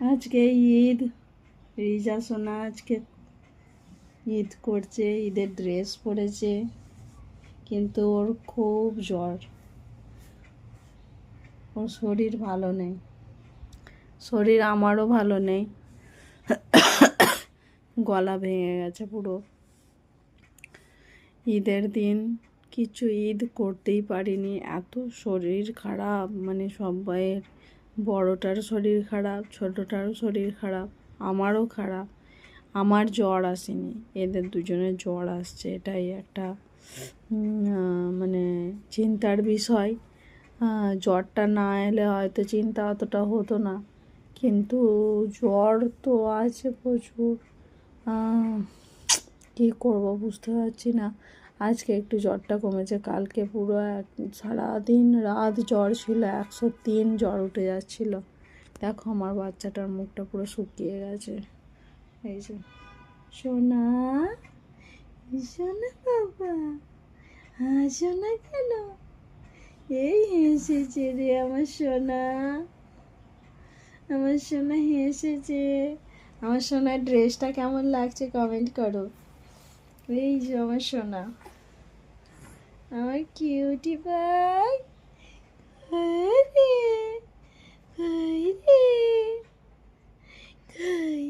আজকে ঈদ। রিজা সোনা আজকে ঈদ করছে, ঈদের ড্রেস পরেছে, কিন্তু ওর খুব জ্বর। ওর শরীর ভালো নেই, শরীর আমারও ভালো নেই, গলা ভেঙে গেছে পুরো। ঈদের দিন কিছু ঈদ করতেই পারিনি, এত শরীর খারাপ, মানে সবাইয়ের, বড়টার শরীর খারাপ, ছোটটারও শরীর খারাপ, আমারও খারাপ। আমার জ্বর আসেনি, এদের দুজনের জ্বর আসছে, এটাই একটা মানে চিন্তার বিষয়। জ্বরটা না এলে হয়তো চিন্তা অতটা হতো না, কিন্তু জ্বর তো আছে প্রচুর। কী করব বুঝতে পারছি না। আজকে একটু জ্বরটা কমেছে, কালকে পুরো সারাদিন রাত জ্বর ছিল, 103 জ্বর উঠে যাচ্ছিল। দেখো আমার বাচ্চাটার মুখটা পুরো শুকিয়ে গেছে। এই যে সোনা, সোনা বাবা, হাসো না কেন? এই হেসেছে রে আমার সোনা, আমার সোনা হেসেছে। আমার সোনার ড্রেসটা কেমন লাগছে কমেন্ট করো। এই যে আমার সোনা, আমার কিউটি ভাই। হায় রে, হায় রে, হায়